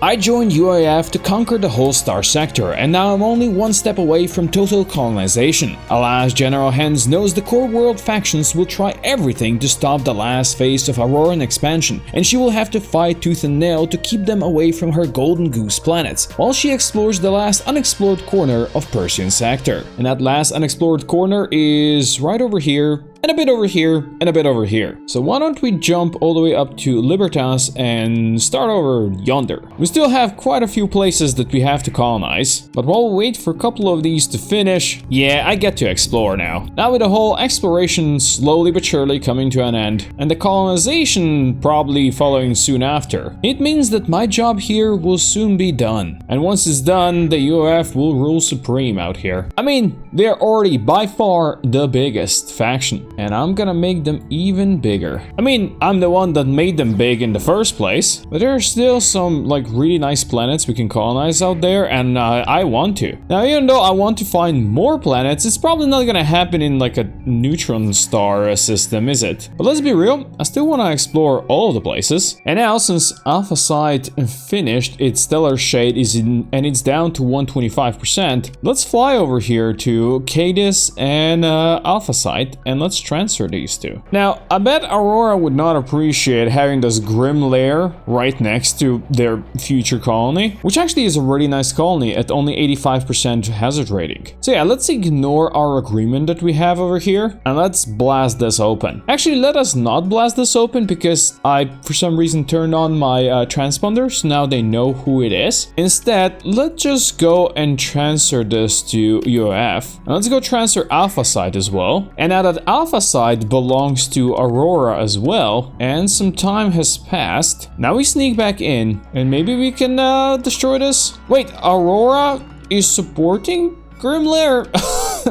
I joined UAF to conquer the whole Starsector, and now I'm only one step away from total colonization. Alas, General Hens knows the core world factions will try everything to stop the last phase of Auroran expansion, and she will have to fight tooth and nail to keep them away from her Golden Goose planets, while she explores the last unexplored corner of Persian Sector. And that last unexplored corner is right over here, and a bit over here, and a bit over here. So why don't we jump all the way up to Libertas and start over yonder. We still have quite a few places that we have to colonize, but while we wait for a couple of these to finish, yeah, I get to explore now. Now with the whole exploration slowly but surely coming to an end, and the colonization probably following soon after, it means that my job here will soon be done. And once it's done, the UAF will rule supreme out here. I mean, they're already by far the biggest faction, and I'm gonna make them even bigger. I mean, I'm the one that made them big in the first place, but there are still some like really nice planets we can colonize out there, and I want to. Now, even though I want to find more planets, it's probably not gonna happen in like a neutron star system, is it? But let's be real, I still want to explore all of the places. And now, since Alpha Site finished, its stellar shade is in, and it's down to 125%, let's fly over here to Cadis and Alpha Site, and let's transfer these two. Now, I bet Aurora would not appreciate having this grim lair right next to their future colony, which actually is a really nice colony at only 85% hazard rating. So yeah, let's ignore our agreement that we have over here, and let's blast this open. Actually, let us not blast this open, because I, for some reason, turned on my transponders, so now they know who it is. Instead, let's just go and transfer this to UAF. And let's go transfer Alpha Site as well. And now that Alpha Site belongs to Aurora as well, and some time has passed, now we sneak back in, and maybe we can destroy this. Wait, Aurora is supporting Grimlair?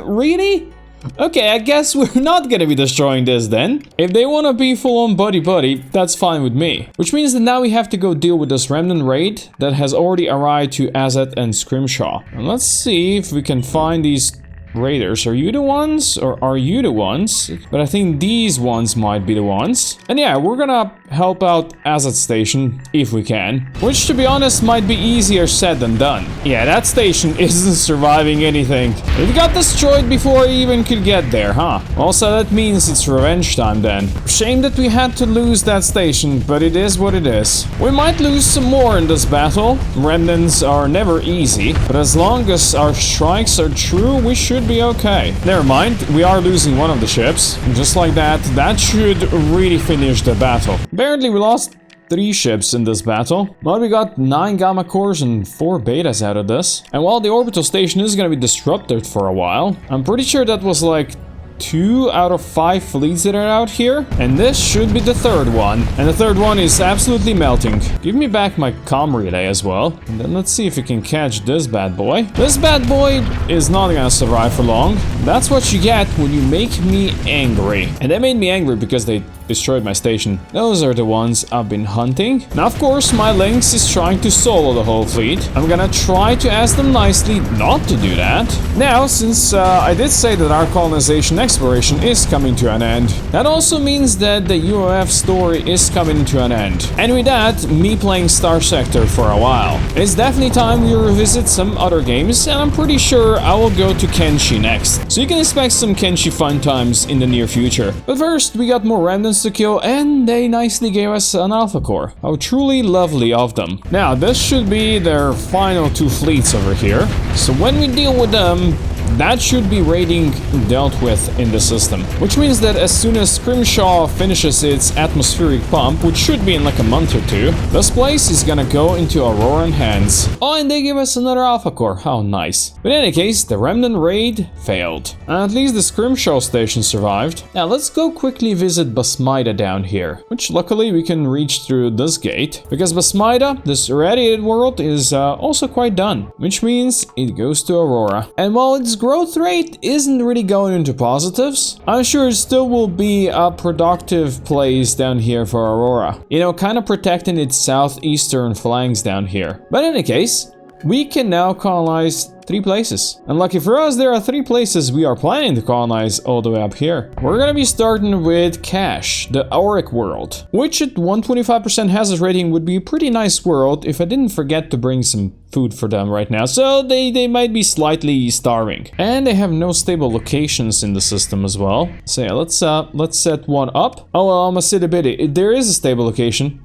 Really? Okay, I guess we're not gonna be destroying this then. If they wanna be full-on buddy-buddy, that's fine with me. Which means that now we have to go deal with this Remnant raid that has already arrived to Azet and Scrimshaw. And let's see if we can find these raiders. Are you the ones, or are you the ones? But I think these ones might be the ones. And yeah, we're gonna help out Azet Station if we can, which to be honest might be easier said than done. Yeah, that station isn't surviving anything. It got destroyed before I even could get there, huh? Also, that means it's revenge time then. Shame that we had to lose that station, but it is what it is. We might lose some more in this battle. Remnants are never easy, but as long as our strikes are true, we should be okay. Never mind, we are losing one of the ships. Just like that, that should really finish the battle. Apparently we lost 3 ships in this battle, but we got 9 gamma cores and 4 betas out of this. And while the orbital station is gonna be disrupted for a while, I'm pretty sure that was like 2 out of 5 fleets that are out here, and this should be the 3rd one, and the 3rd one is absolutely melting. Give me back my comm relay as well, and then let's see if we can catch this bad boy. This bad boy is not gonna survive for long. That's what you get when you make me angry, and they made me angry because they destroyed my station. Those are the ones I've been hunting. Now, of course, my Lynx is trying to solo the whole fleet. I'm gonna try to ask them nicely not to do that. Now, since I did say that our colonization exploration is coming to an end, that also means that the UAF story is coming to an end. And with that, me playing Starsector for a while. It's definitely time we revisit some other games, and I'm pretty sure I will go to Kenshi next. So you can expect some Kenshi fun times in the near future. But first, we got more Remnants to kill, and they nicely gave us an Alpha Core. How truly lovely of them. Now, this should be their final 2 fleets over here. So when we deal with them, that should be raiding dealt with in the system. Which means that as soon as Scrimshaw finishes its atmospheric pump, which should be in like a month or 2, this place is gonna go into Auroran hands. Oh, and they give us another Alpha Core. How nice. But in any case, the Remnant raid failed. And at least the Scrimshaw station survived. Now let's go quickly visit Basmida down here, which luckily we can reach through this gate, because Basmida, this irradiated world, is also quite done, which means it goes to Aurora. And while its growth rate isn't really going into positives, I'm sure it still will be a productive place down here for Aurora. You know, kind of protecting its southeastern flanks down here. But in any case, we can now colonize 3 places. And lucky for us, there are 3 places we are planning to colonize all the way up here. We're gonna be starting with Cash, the Auric world, which at 125% hazard rating would be a pretty nice world if I didn't forget to bring some food for them right now. So they might be slightly starving. And they have no stable locations in the system as well. So yeah, let's set one up. Oh well, I'm a city bitty. There is a stable location.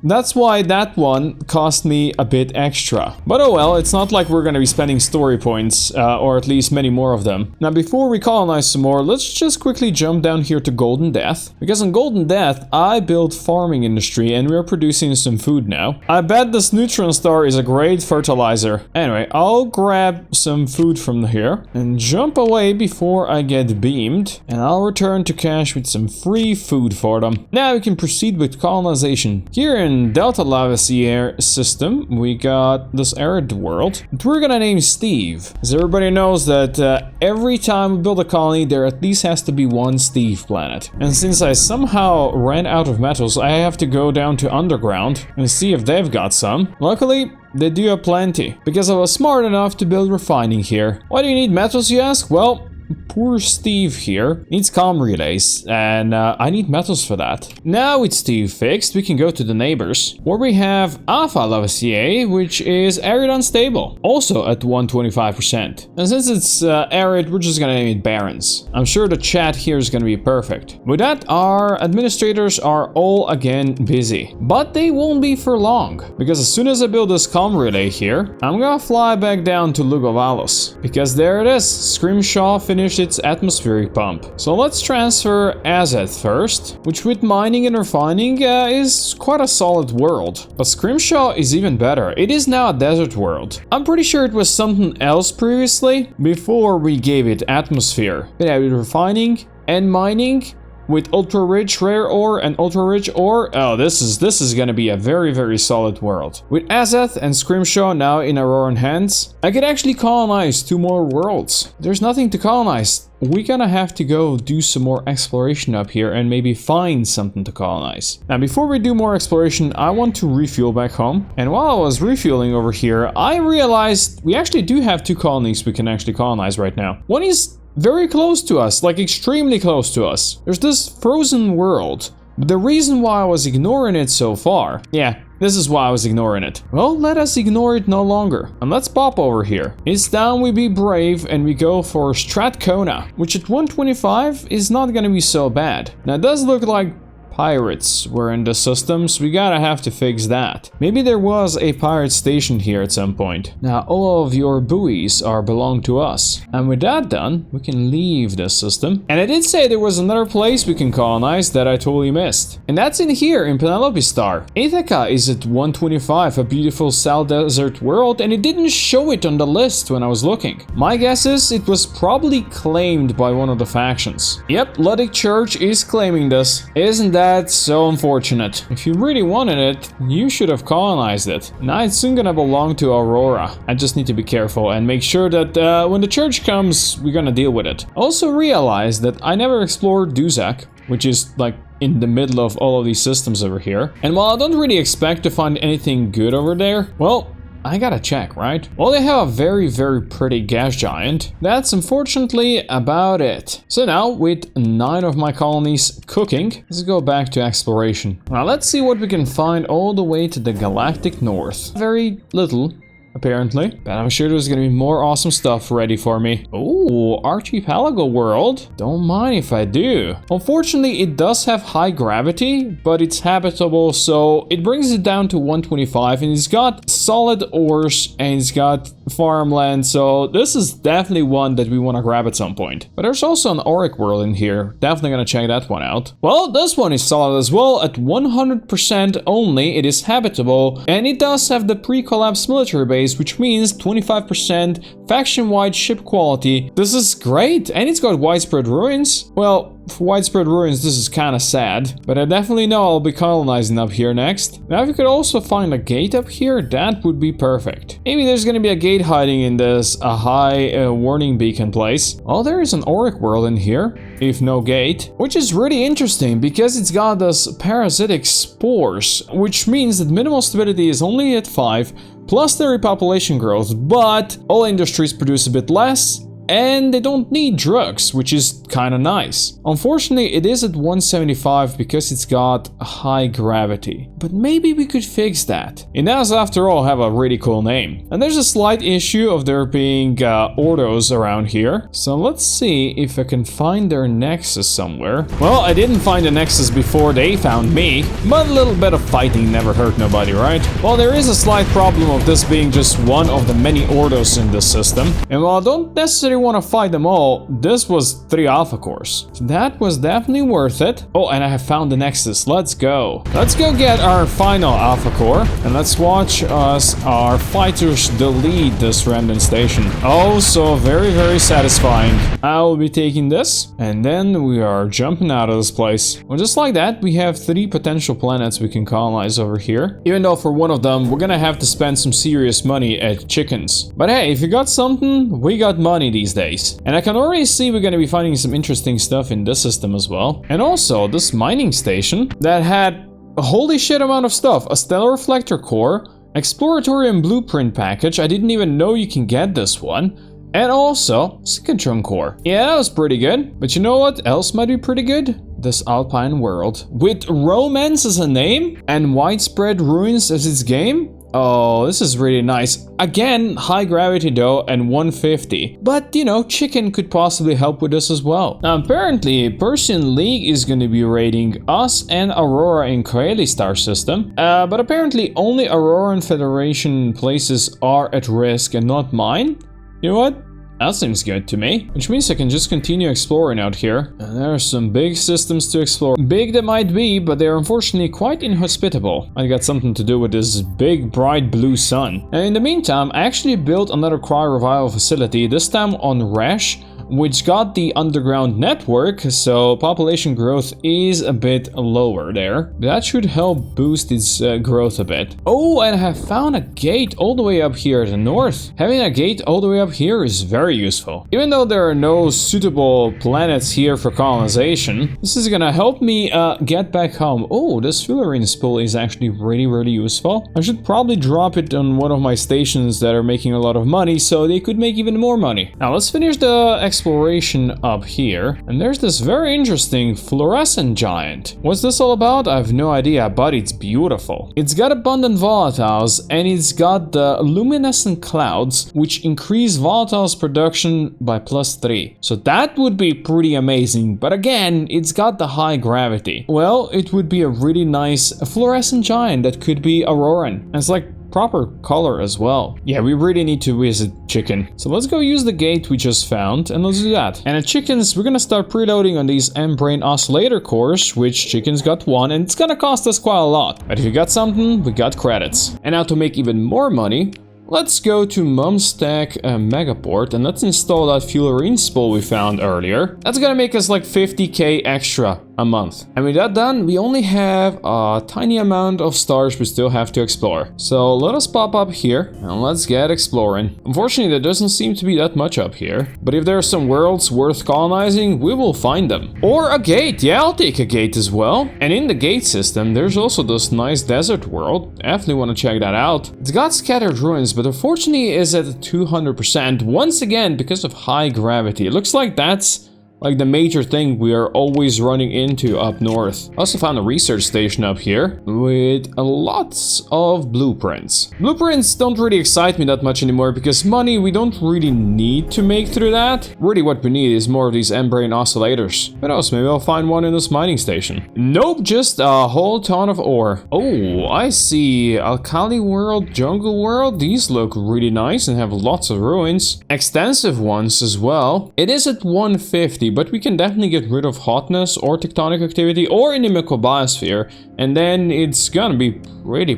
That's why that one cost me a bit extra. But oh well, it's not like we're gonna be spending story points, or at least many more of them. Now before we colonize some more, let's just quickly jump down here to Golden Death. Because on Golden Death, I built farming industry and we're producing some food now. I bet this neutron star is a great fertilizer. Anyway, I'll grab some food from here and jump away before I get beamed. And I'll return to Cash with some free food for them. Now we can proceed with colonization. Here in Delta Lavassier system, we got this arid world that we're gonna name Steve. As everybody knows that every time we build a colony, there at least has to be one Steve planet. And since I somehow ran out of metals, I have to go down to underground and see if they've got some. Luckily, they do have plenty, because I was smart enough to build refining here. Why do you need metals, you ask? Well, poor Steve here needs comm relays, and I need metals for that. Now with Steve fixed, we can go to the neighbors, where we have Alpha Lavassier, which is arid unstable, also at 125%. And since it's arid, we're just gonna name it Barrens. I'm sure the chat here is gonna be perfect. With that, our administrators are all again busy, but they won't be for long, because as soon as I build this comm relay here, I'm gonna fly back down to Lugovalos, because there it is, Scrimshaw finished its atmospheric pump. So let's transfer Azeth first, which with mining and refining is quite a solid world. But Scrimshaw is even better. It is now a desert world. I'm pretty sure it was something else previously, before we gave it atmosphere. It had refining and mining, with ultra-rich rare ore and ultra-rich ore. Oh, this is gonna be a very, very solid world. With Azeth and Scrimshaw now in Auroran hands, I could actually colonize 2 more worlds. There's nothing to colonize. We're gonna have to go do some more exploration up here and maybe find something to colonize. Now, before we do more exploration, I want to refuel back home. And while I was refueling over here, I realized we actually do have 2 colonies we can actually colonize right now. One is very close to us, like extremely close to us. There's this frozen world. But the reason why I was ignoring it so far, yeah, this is why I was ignoring it. Well, let us ignore it no longer. And let's pop over here. It's down, we be brave, and we go for Strathcona, which at 125 is not gonna be so bad. Now it does look like pirates were in the systems. We gotta have to fix that. Maybe there was a pirate station here at some point. Now all of your buoys are belong to us. And with that done, we can leave this system. And I did say there was another place we can colonize that I totally missed. And that's in here in Penelope Star. Ithaca is at 125, a beautiful South Desert world, and it didn't show it on the list when I was looking. My guess is it was probably claimed by one of the factions. Yep, Luddic Church is claiming this. Isn't that that's so unfortunate. If you really wanted it, you should have colonized it. Now it's soon gonna belong to Aurora. I just need to be careful and make sure that when the church comes, we're gonna deal with it. Also realize that I never explored Duzak, which is like in the middle of all of these systems over here. And while I don't really expect to find anything good over there, well, I gotta check, right? Well, they have a very, very pretty gas giant. That's unfortunately about it. So now, with 9 of my colonies cooking, let's go back to exploration. Now let's see what we can find all the way to the galactic north. Very little, apparently, but I'm sure there's gonna be more awesome stuff ready for me. Oh, archipelago world. Don't mind if I do. Unfortunately, it does have high gravity, but it's habitable, so it brings it down to 125, and it's got solid ores and it's got farmland, so this is definitely one that we want to grab at some point. But there's also an Auric world in here. Definitely gonna check that one out. Well, this one is solid as well. At 100% only, it is habitable, and it does have the pre-collapse military base, which means 25% faction-wide ship quality. This is great, and it's got widespread ruins. Well, for widespread ruins, this is kind of sad, but I definitely know I'll be colonizing up here next. Now, if you could also find a gate up here, that would be perfect. Maybe there's gonna be a gate hiding in this high warning beacon place. Oh, there is an auric world in here, if no gate, which is really interesting because it's got this parasitic spores, which means that minimal stability is only at 5, plus the repopulation growth, but all industries produce a bit less, and they don't need drugs, which is kinda nice. Unfortunately, it is at 175 because it's got high gravity. But maybe we could fix that. It does, after all, have a really cool name. And there's a slight issue of there being Ordos around here. So let's see if I can find their nexus somewhere. Well, I didn't find the nexus before they found me, but a little bit of fighting never hurt nobody, right? Well, there is a slight problem of this being just one of the many Ordos in this system. And while I don't necessarily want to fight them all, this was 3 alpha cores. So that was definitely worth it. Oh, and I have found the nexus. Let's go. Let's go get our final alpha core, and let's watch our fighters delete this Remnant station. Oh, so very, very satisfying. I will be taking this, and then we are jumping out of this place. Well, just like that, we have 3 potential planets we can colonize over here. Even though for one of them, we're gonna have to spend some serious money at chickens. But hey, if you got something, we got money these days. And I can already see we're gonna be finding some interesting stuff in this system as well. And also, this mining station that had a holy shit amount of stuff. A stellar reflector core, exploratory and blueprint package. I didn't even know you can get this one. And also, Synchrotron core. Yeah, that was pretty good. But you know what else might be pretty good? This Alpine world. With romance as a name and widespread ruins as its game? Oh, this is really nice. Again, high gravity though, and 150. But, you know, chicken could possibly help with this as well. Now, apparently, Persian League is going to be raiding us and Aurora in Koeli star system. But apparently, only Auroran Federation places are at risk and not mine. You know what? That seems good to me. Which means I can just continue exploring out here. And there are some big systems to explore. Big they might be, but they're unfortunately quite inhospitable. I got something to do with this big bright blue sun. And in the meantime, I actually built another cryo revival facility, this time on Resh, which got the underground network, so population growth is a bit lower there. That should help boost its growth a bit. Oh, and I have found a gate all the way up here at the north. Having a gate all the way up here is very useful. Even though there are no suitable planets here for colonization, this is gonna help me get back home. Oh, this fluorine spool is actually really useful. I should probably drop it on one of my stations that are making a lot of money, so they could make even more money. Now let's finish the exploration up here, and there's this very interesting fluorescent giant. What's this all about? I have no idea, but it's beautiful. It's got abundant volatiles, and it's got the luminescent clouds, which increase volatiles production by +3. So that would be pretty amazing, but again, it's got the high gravity. Well, it would be a really nice fluorescent giant that could be Auroran. And it's like proper color as well. Yeah, we really need to visit chicken. So let's go use the gate we just found, and let's do that. And at chickens, we're gonna start preloading on these membrane oscillator cores, which chickens got 1, and it's gonna cost us quite a lot. But if you got something, we got credits. And now to make even more money, let's go to Mumstack Megaport, and let's install that fluorine spool we found earlier. That's gonna make us like 50k extra a month. And with that done, we only have a tiny amount of stars we still have to explore. So let us pop up here and let's get exploring. Unfortunately, there doesn't seem to be that much up here, but if there are some worlds worth colonizing, we will find them. Or a gate. Yeah, I'll take a gate as well. And in the gate system, there's also this nice desert world. Definitely want to check that out. It's got scattered ruins, but unfortunately is at 200% once again because of high gravity. It looks like that's like the major thing we are always running into up north. I also found a research station up here with lots of blueprints. Blueprints don't really excite me that much anymore because money we don't really need to make through that. Really what we need is more of these membrane oscillators. But else, maybe I'll find one in this mining station. Nope, just a whole ton of ore. Oh, I see. Alkali world, jungle world. These look really nice and have lots of ruins. Extensive ones as well. It is at 150. 50, but we can definitely get rid of hotness or tectonic activity or inimical biosphere, and then it's gonna be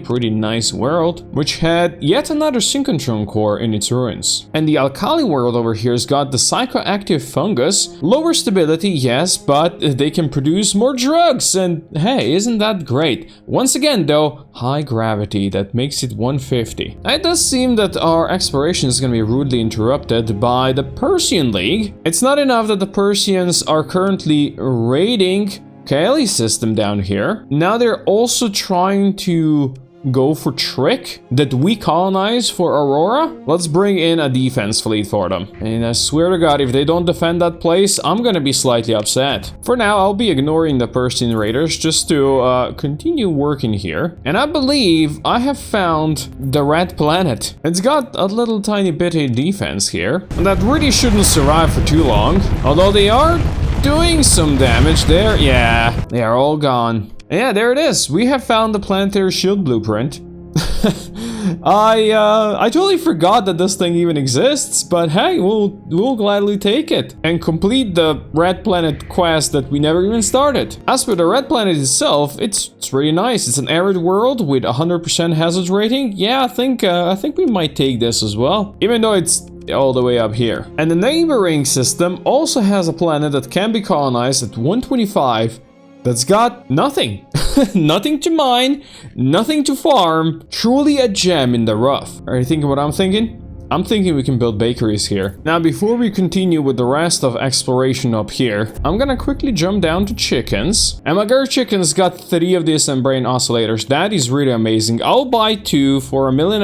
pretty nice world, which had yet another synchrotron core in its ruins. And the alkali world over here has got the psychoactive fungus, lower stability, yes, but they can produce more drugs, and hey, isn't that great? Once again though, high gravity, that makes it 150. It does seem that our exploration is going to be rudely interrupted by the Persian League. It's not enough that the Persians are currently raiding Kaeli's system down here. Now they're also trying to go for Trick that we colonize for Aurora. Let's bring in a defense fleet for them. And I swear to God, if they don't defend that place, I'm gonna be slightly upset. For now, I'll be ignoring the Persian raiders just to continue working here. And I believe I have found the red planet. It's got a little tiny bit of defense here. And that really shouldn't survive for too long. Although they are doing some damage there. Yeah, they are all gone. Yeah, there it is. We have found the planetary shield blueprint. I totally forgot that this thing even exists, but hey, we'll gladly take it and complete the red planet quest that we never even started. As for the red planet itself, it's really nice. It's an arid world with 100% hazard rating. Yeah, I think we might take this as well, even though it's all the way up here. And the neighboring system also has a planet that can be colonized at 125. That's got nothing. Nothing to mine, nothing to farm. Truly a gem in the rough. Are you thinking what I'm thinking? I'm thinking we can build bakeries here. Now, before we continue with the rest of exploration up here, I'm gonna quickly jump down to chickens. And my girl chickens got 3 of these membrane oscillators. That is really amazing. I'll buy 2 for $1.5 million.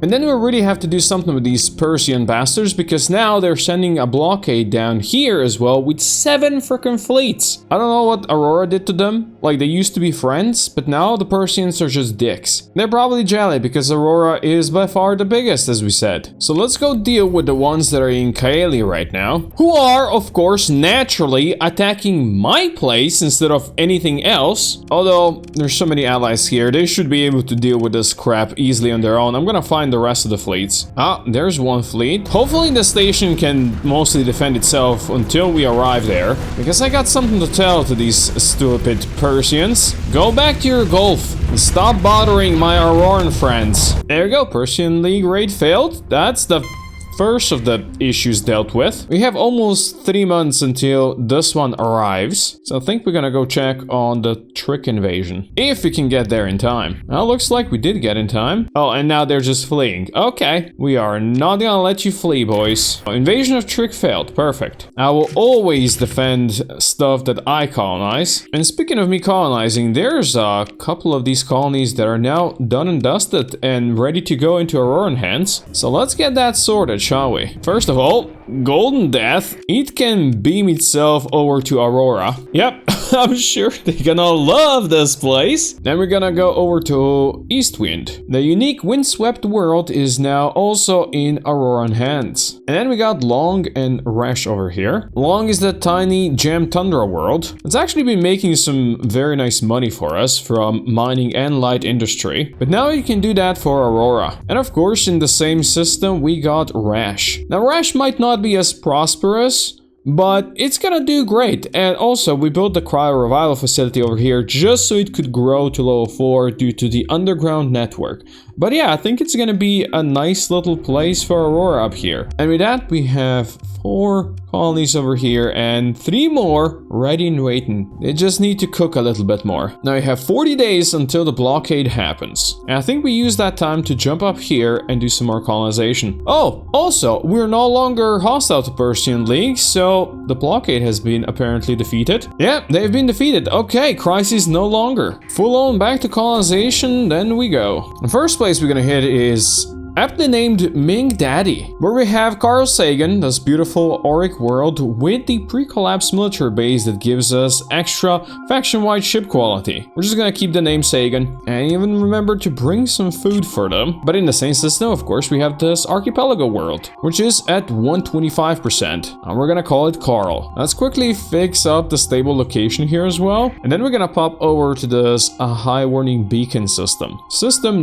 And then we really have to do something with these Persian bastards, because now they're sending a blockade down here as well with 7 freaking fleets. I don't know what Aurora did to them. Like, they used to be friends, but now the Persians are just dicks. They're probably jelly because Aurora is by far the biggest, as we said. So let's go deal with the ones that are in Kaeli right now, who are, of course, naturally attacking my place instead of anything else. Although, there's so many allies here, they should be able to deal with this crap easily on their own. I'm gonna find the rest of the fleets. Ah, there's one fleet. Hopefully the station can mostly defend itself until we arrive there, because I got something to tell to these stupid Persians. Go back to your Gulf and stop bothering my Auroran friends. There you go, Persian League raid failed. That's the first of the issues dealt with. We have almost 3 months until this one arrives, so I think we're gonna go check on the Trick invasion, if we can get there in time. Well, looks like we did get in time. Oh, and now they're just fleeing. Okay, we are not gonna let you flee, boys. Invasion of Trick failed. Perfect. I will always defend stuff that I colonize. And speaking of me colonizing, there's a couple of these colonies that are now done and dusted and ready to go into Auroran hands. So let's get that sorted, shall we? First of all, Golden Death. It can beam itself over to Aurora. Yep, I'm sure they're gonna love this place. Then we're gonna go over to Eastwind. The unique windswept world is now also in Auroran hands. And then we got Long and Resh over here. Long is the tiny Gem Tundra world. It's actually been making some very nice money for us from mining and light industry. But now you can do that for Aurora. And of course, in the same system, we got Rash. Now, Rash might not be as prosperous, but it's gonna do great. And also, we built the cryo revival facility over here just so it could grow to level 4 due to the underground network. But yeah, I think it's gonna be a nice little place for Aurora up here. And with that, we have 4 colonies over here and 3 more ready and waiting. They just need to cook a little bit more. Now you have 40 days until the blockade happens. And I think we use that time to jump up here and do some more colonization. Oh, also, we're no longer hostile to Persian League, so the blockade has been apparently defeated. Yeah, they've been defeated. Okay, crisis no longer. Full on back to colonization, then we go. The first place we're gonna hit is aptly named Ming Daddy, where we have Carl Sagan, this beautiful Auric world with the pre-collapsed military base that gives us extra faction-wide ship quality. We're just gonna keep the name Sagan and even remember to bring some food for them. But in the same system, of course, we have this archipelago world, which is at 125%, and we're gonna call it Carl. Let's quickly fix up the stable location here as well, and then we're gonna pop over to this high warning beacon system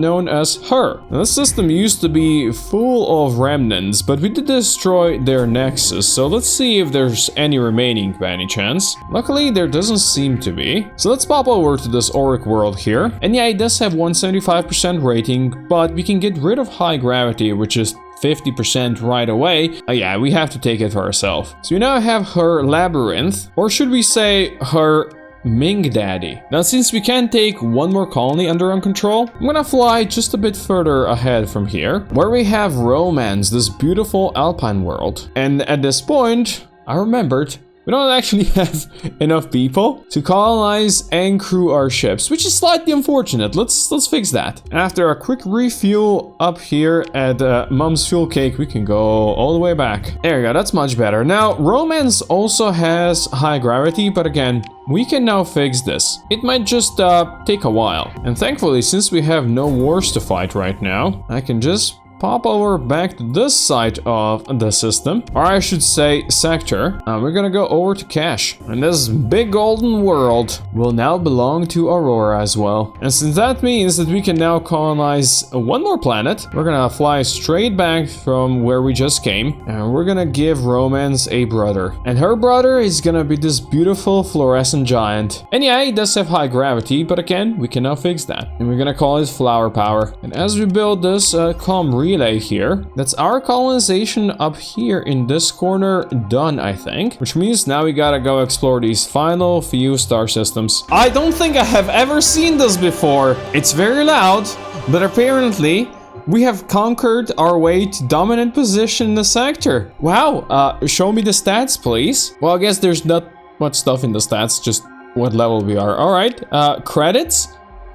known as Her. Now, this system used to be full of remnants, but we did destroy their nexus, so let's see if there's any remaining by any chance. Luckily, there doesn't seem to be. So let's pop over to this Auric world here. And yeah, it does have 175% rating, but we can get rid of high gravity, which is 50% right away. Yeah, we have to take it for ourselves. So we now have her labyrinth, or should we say her Ming Daddy. Now, since we can't take one more colony under our control, I'm gonna fly just a bit further ahead from here, where we have Romance, this beautiful alpine world. And at this point, I remembered we don't actually have enough people to colonize and crew our ships, which is slightly unfortunate. Let's fix that. After a quick refuel up here at Mom's Fuel Cake, we can go all the way back. There you go, that's much better. Now, Romance also has high gravity, but again, we can now fix this. It might just take a while. And thankfully, since we have no wars to fight right now, I can just pop over back to this side of the system, or I should say sector. We're gonna go over to Cache, and this big golden world will now belong to Aurora as well. And since that means that we can now colonize one more planet, we're gonna fly straight back from where we just came, and we're gonna give Romance a brother. And her brother is gonna be this beautiful fluorescent giant. And yeah, it does have high gravity, but again, we can now fix that. And we're gonna call it Flower Power. And as we build this comm relay here, that's our colonization up here in this corner done, I think, which means now we gotta go explore these final few star systems. I don't think I have ever seen this before. It's very loud, but apparently we have conquered our way to dominant position in the sector. Wow, show me the stats, please. Well, I guess there's not much stuff in the stats, just what level we are. All right, credits,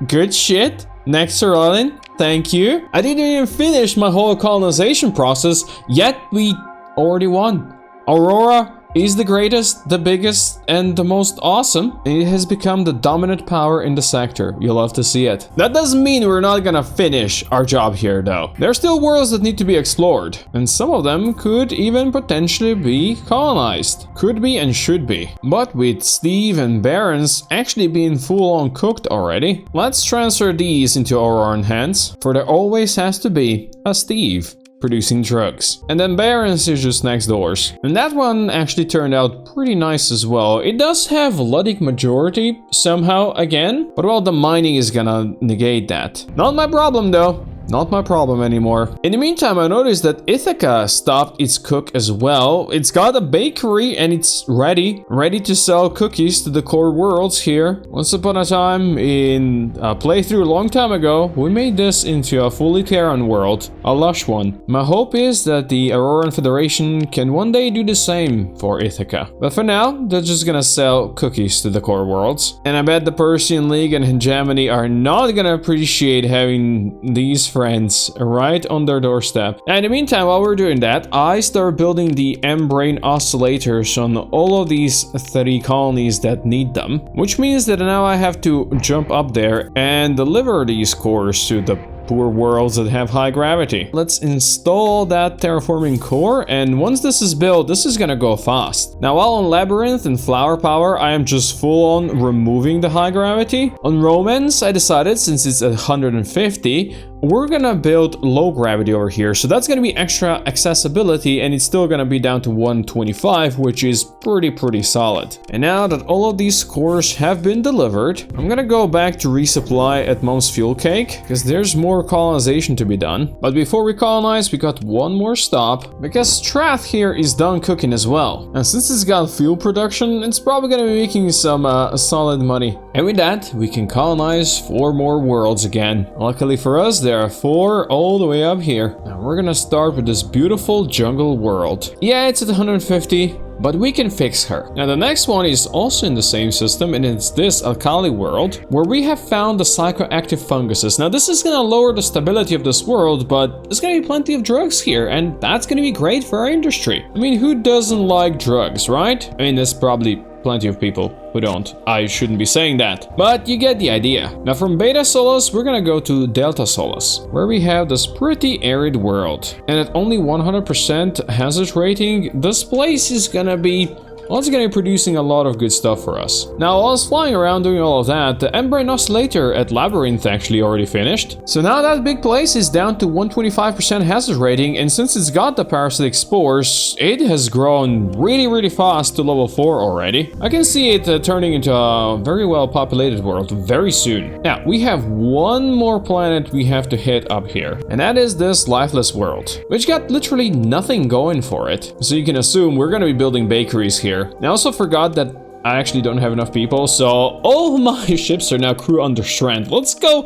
good shit. Next Island, thank you. I didn't even finish my whole colonization process, yet we already won. Aurora is the greatest, the biggest, and the most awesome. It has become the dominant power in the sector. You'll love to see it. That doesn't mean we're not gonna finish our job here, though. There are still worlds that need to be explored, and some of them could even potentially be colonized. Could be and should be. But with Steve and Barons actually being full-on cooked already, let's transfer these into Auroran hands, for there always has to be a Steve producing drugs. And then Barons is just next doors. And that one actually turned out pretty nice as well. It does have Luddic majority somehow again, but well, the mining is gonna negate that. Not my problem though. Not my problem anymore. In the meantime, I noticed that Ithaca stopped its cook as well. It's got a bakery and it's ready to sell cookies to the core worlds here. Once upon a time, in a playthrough a long time ago, we made this into a fully Terran world, a lush one. My hope is that the Auroran Federation can one day do the same for Ithaca. But for now, they're just gonna sell cookies to the core worlds. And I bet the Persian League and Hegemony are not gonna appreciate having these friends right on their doorstep. And in the meantime, while we're doing that, I start building the M-Brain oscillators on all of these 3 colonies that need them, which means that now I have to jump up there and deliver these cores to the poor worlds that have high gravity. Let's install that terraforming core, and once this is built, this is gonna go fast. Now, while on Labyrinth and Flower Power, I am just full on removing the high gravity. On Romance, I decided, since it's at 150, we're gonna build low gravity over here, so that's gonna be extra accessibility, and it's still gonna be down to 125, which is pretty solid. And now that all of these cores have been delivered, I'm gonna go back to resupply at Mom's Fuel Cake, because there's more colonization to be done. But before we colonize, we got one more stop, because Strath here is done cooking as well. And since it's got fuel production, it's probably gonna be making some solid money. And with that, we can colonize 4 more worlds again. Luckily for us, there are 4 all the way up here. Now we're gonna start with this beautiful jungle world. Yeah, it's at 150, but we can fix her. Now the next one is also in the same system, and it's this alkali world, where we have found the psychoactive funguses. Now this is gonna lower the stability of this world, but there's gonna be plenty of drugs here, and that's gonna be great for our industry. I mean, who doesn't like drugs, right? I mean, there's probably plenty of people who don't. I shouldn't be saying that, but you get the idea. Now from Beta Solus, we're gonna go to Delta Solus, where we have this pretty arid world. And at only 100% hazard rating, this place is gonna be Well, it's gonna be producing a lot of good stuff for us. Now, while I was flying around doing all of that, the Membrane Oscillator at Labyrinth actually already finished. So now that big place is down to 125% hazard rating, and since it's got the parasitic spores, it has grown really fast to level 4 already. I can see it turning into a very well populated world very soon. Now, we have one more planet we have to hit up here, and that is this lifeless world, which got literally nothing going for it. So you can assume we're gonna be building bakeries here. I also forgot that I actually don't have enough people, so all my ships are now crew under strength. Let's go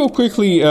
quickly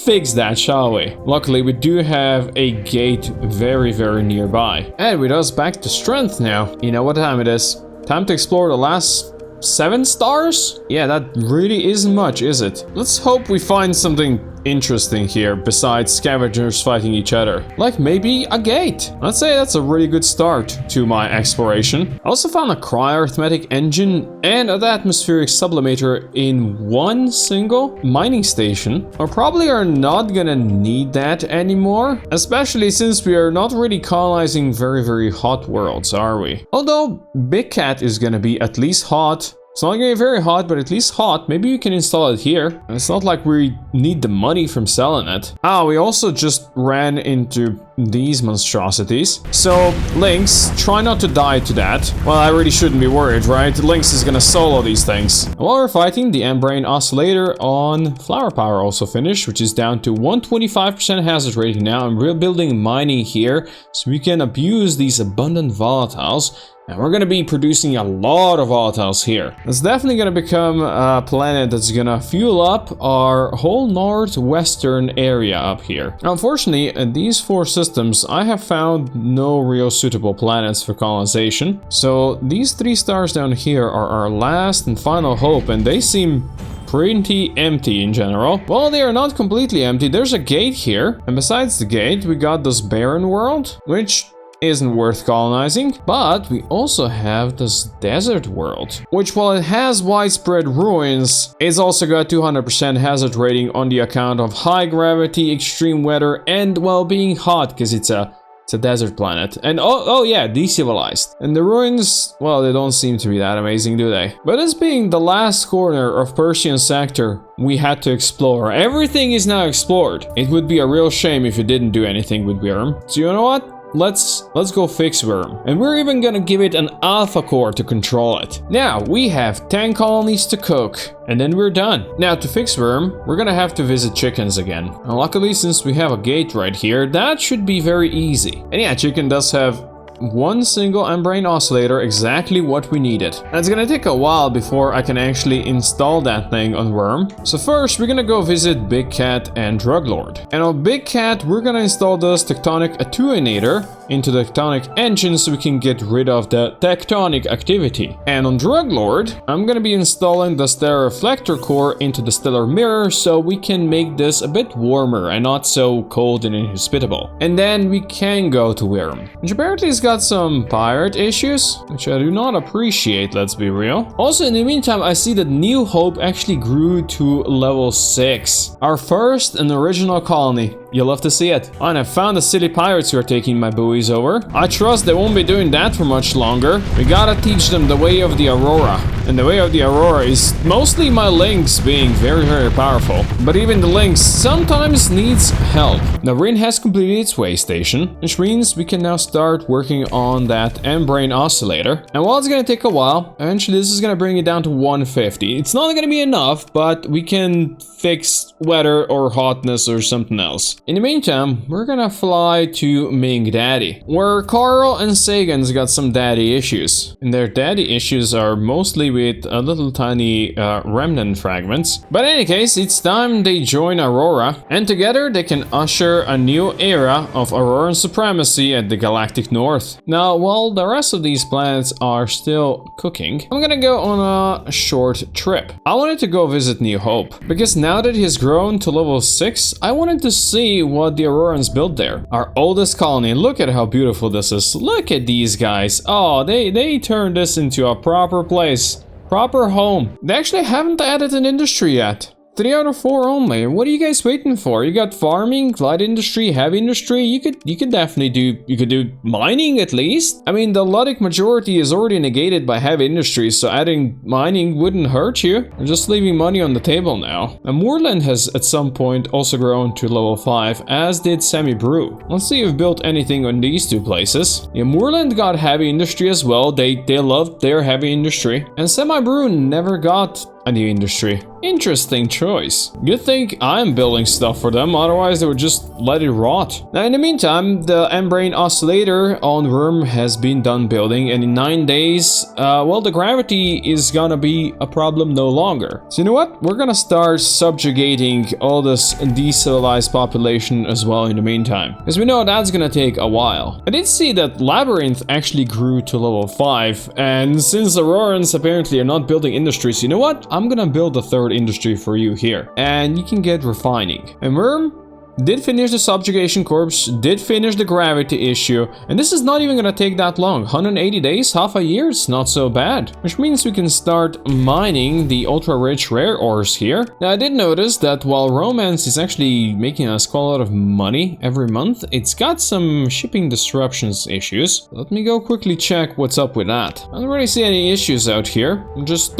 fix that, shall we? Luckily, we do have a gate very nearby. And with us back to strength now, you know what time it is. Time to explore the last 7 stars? Yeah, that really isn't much, is it? Let's hope we find something interesting here besides scavengers fighting each other. Like maybe a gate. Let's say that's a really good start to my exploration. I also found a cryarithmetic engine and an atmospheric sublimator in one single mining station. We probably are not gonna need that anymore, especially since we are not really colonizing very hot worlds, are we? Although Big Cat is gonna be at least hot. It's not gonna be very hot, but at least hot. Maybe you can install it here. It's not like we need the money from selling it. Ah, we also just ran into these monstrosities. So, Lynx, try not to die to that. Well, I really shouldn't be worried, right? Lynx is gonna solo these things. While we're fighting, the Membrane Oscillator on Flower Power also finished, which is down to 125% hazard rating now. And we're building mining here, so we can abuse these abundant volatiles. And we're gonna be producing a lot of volatiles here. It's definitely gonna become a planet that's gonna fuel up our whole northwestern area up here. Unfortunately, in these 4 systems, I have found no real suitable planets for colonization. So these 3 stars down here are our last and final hope, and they seem pretty empty in general. Well, they are not completely empty. There's a gate here, and besides the gate, we got this barren world, which isn't worth colonizing, but we also have this desert world, which while it has widespread ruins, it's also got 200% hazard rating on the account of high gravity, extreme weather, and well, being hot because it's a desert planet. And oh yeah, decivilized. And the ruins, well, they don't seem to be that amazing, do they? But as being the last corner of Persian sector we had to explore, everything is now explored. It would be a real shame if you didn't do anything with Worm. So you know what? Let's go fix Worm. And we're even gonna give it an alpha core to control it. Now, we have 10 colonies to cook, and then we're done. Now, to fix Worm, we're gonna have to visit chickens again. And luckily, since we have a gate right here, that should be very easy. And yeah, chicken does have one single Membrane Oscillator, exactly what we needed. And it's gonna take a while before I can actually install that thing on Worm. So first, we're gonna go visit Big Cat and Druglord. And on Big Cat, we're gonna install this Tectonic Attenuator into the Tectonic Engine so we can get rid of the tectonic activity. And on Druglord, I'm gonna be installing the Stellar Reflector Core into the Stellar Mirror so we can make this a bit warmer and not so cold and inhospitable. And then we can go to Worm, which apparently has got some pirate issues, which I do not appreciate, let's be real. Also, in the meantime, I see that New Hope actually grew to level 6. Our first and original colony. You'll love to see it. Oh, and I found the silly pirates who are taking my buoys over. I trust they won't be doing that for much longer. We gotta teach them the way of the Aurora. And the way of the Aurora is mostly my Lynx being very powerful. But even the Lynx sometimes needs help. The Rin has completed its way station, which means we can now start working on that Membrane Oscillator. And while it's gonna take a while, eventually this is gonna bring it down to 150. It's not gonna be enough, but we can fix weather or hotness or something else. In the meantime, we're gonna fly to Ming Daddy, where Carl and Sagan's got some daddy issues. And their daddy issues are mostly with a little tiny remnant fragments. But in any case, it's time they join Aurora, and together they can usher a new era of Auroran supremacy at the galactic north. Now, while the rest of these planets are still cooking, I'm gonna go on a short trip. I wanted to go visit New Hope, because now that he's grown to level 6, I wanted to see what the Aurorans built there. Our oldest colony, look at how beautiful this is. Look at these guys. Oh, they turned this into a proper place. Proper home. They actually haven't added an industry yet. 3 out of 4 only. What are you guys waiting for? You got farming, light industry, heavy industry. You could definitely do mining at least. I mean, the Luddic majority is already negated by heavy industry, so adding mining wouldn't hurt you. I'm just leaving money on the table now. And Moorland has at some point also grown to level 5, as did Semi-Brew. Let's see if we've built anything on these two places. Yeah, Moorland got heavy industry as well. They loved their heavy industry. And Semi-Brew never got a new industry. Interesting choice. Good thing I'm building stuff for them, otherwise they would just let it rot. Now in the meantime, the Embrane Oscillator on Worm has been done building, and in 9 days, well, the gravity is gonna be a problem no longer. So you know what? We're gonna start subjugating all this decivilized population as well in the meantime, because we know that's gonna take a while. I did see that Labyrinth actually grew to level 5, and since the Aurorans apparently are not building industries, you know what? I'm gonna build a third industry for you here, and you can get refining. And Worm did finish the subjugation corps, did finish the gravity issue, and this is not even gonna take that long. 180 days, half a year, it's not so bad. Which means we can start mining the ultra-rich rare ores here. Now I did notice that while Romance is actually making us quite a lot of money every month, it's got some shipping disruptions issues. Let me go quickly check what's up with that. I don't really see any issues out here. Just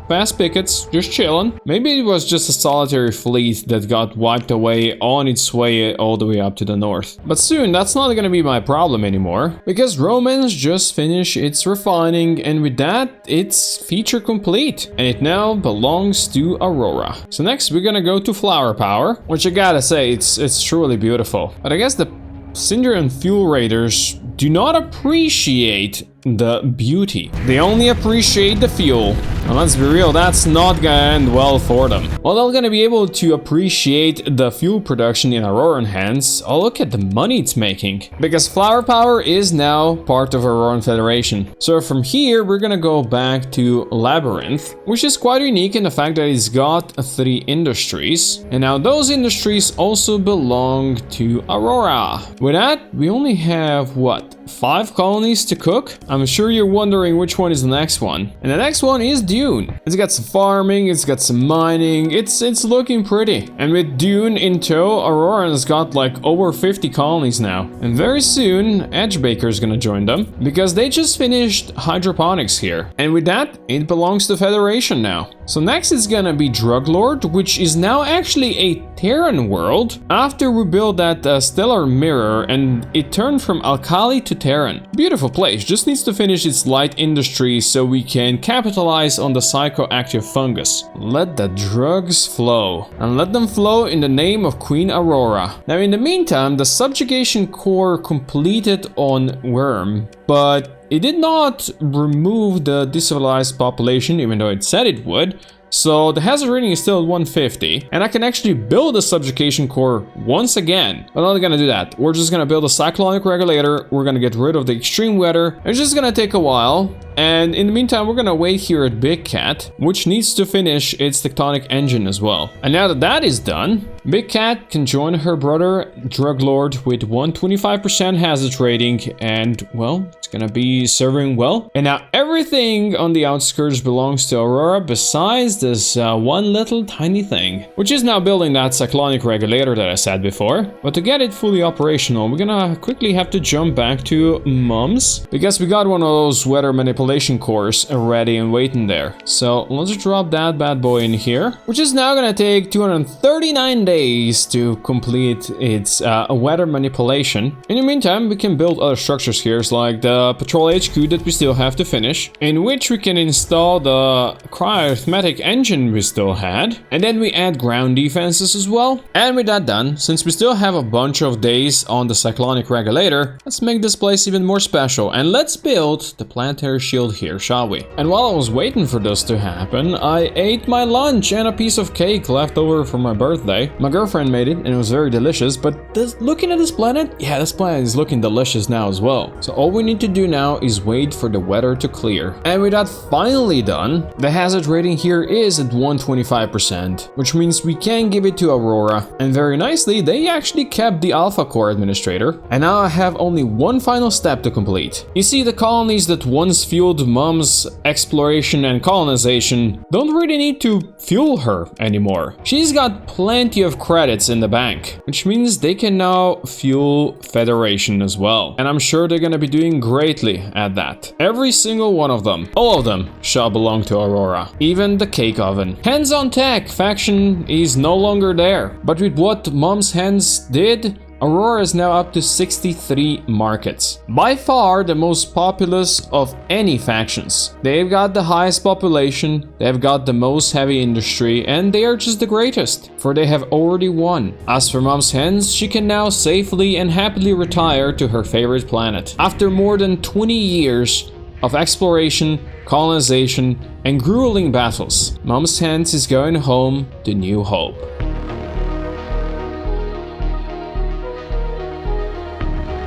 fast pickets, just chilling. Maybe it was just a solitary fleet that got wiped away on its way all the way up to the north. But soon that's not gonna be my problem anymore, because Romance just finished its refining, and with that it's feature complete, and it now belongs to Aurora. So next we're gonna go to Flower Power, which I gotta say it's truly beautiful. But I guess the Cinder and Fuel Raiders do not appreciate the beauty. They only appreciate the fuel. And let's be real, that's not gonna end well for them. Well, they're gonna be able to appreciate the fuel production in Auroran hands. Oh, look at the money it's making. Because Flower Power is now part of Auroran Federation. So from here, we're gonna go back to Labyrinth, which is quite unique in the fact that it's got 3 industries. And now those industries also belong to Aurora. With that, we only have, what, 5 colonies to cook? I'm sure you're wondering which one is the next one. And the next one is Dune. It's got some farming, it's got some mining, it's looking pretty. And with Dune in tow, Auroran's got like over 50 colonies now. And very soon, Edgebaker's gonna join them, because they just finished hydroponics here. And with that, it belongs to Federation now. So next is gonna be Druglord, which is now actually a Terran world, after we built that stellar mirror and it turned from Alkali to Terran. Beautiful place, just needs to finish its light industry so we can capitalize on the psychoactive fungus. Let the drugs flow, and let them flow in the name of Queen Aurora. Now in the meantime, the subjugation core completed on Worm, but it did not remove the decivilized population, even though it said it would. So the hazard rating is still at 150, and I can actually build a subjugation core once again. But I'm not gonna do that. We're just gonna build a cyclonic regulator. We're gonna get rid of the extreme weather. It's just gonna take a while. And in the meantime, we're gonna wait here at Big Cat, which needs to finish its tectonic engine as well. And now that that is done, Big Cat can join her brother Druglord with 125% hazard rating, and well, it's gonna be serving well. And now everything on the outskirts belongs to Aurora besides this one little tiny thing, which is now building that cyclonic regulator that I said before. But to get it fully operational, we're gonna quickly have to jump back to Mums, because we got one of those weather manipulation cores ready and waiting there. So let's drop that bad boy in here, which is now gonna take 239 days to complete its weather manipulation. In the meantime, we can build other structures here, like the patrol HQ that we still have to finish, in which we can install the cryoarithmetic engine we still had, and then we add ground defenses as well. And with that done, since we still have a bunch of days on the cyclonic regulator, let's make this place even more special, and let's build the planetary shield here, shall we? And while I was waiting for this to happen, I ate my lunch and a piece of cake left over from my birthday. My girlfriend made it and it was very delicious, but looking at this planet, yeah, this planet is looking delicious now as well. So all we need to do now is wait for the weather to clear. And with that finally done, the hazard rating here is at 125%, which means we can give it to Aurora. And very nicely, they actually kept the Alpha Core Administrator. And now I have only one final step to complete. You see, the colonies that once fueled Mom's exploration and colonization don't really need to fuel her anymore. She's got plenty of credits in the bank, which means they can now fuel Federation as well. And I'm sure they're gonna be doing greatly at that. Every single one of them, all of them, shall belong to Aurora. Even the cake oven. Hands on Tech faction is no longer there. But with what Mom's hands did, Aurora is now up to 63 markets. By far the most populous of any factions. They've got the highest population, they've got the most heavy industry, and they are just the greatest, for they have already won. As for Mom's Hens, she can now safely and happily retire to her favorite planet. After more than 20 years of exploration, colonization, and grueling battles, Mom's Hens is going home to New Hope.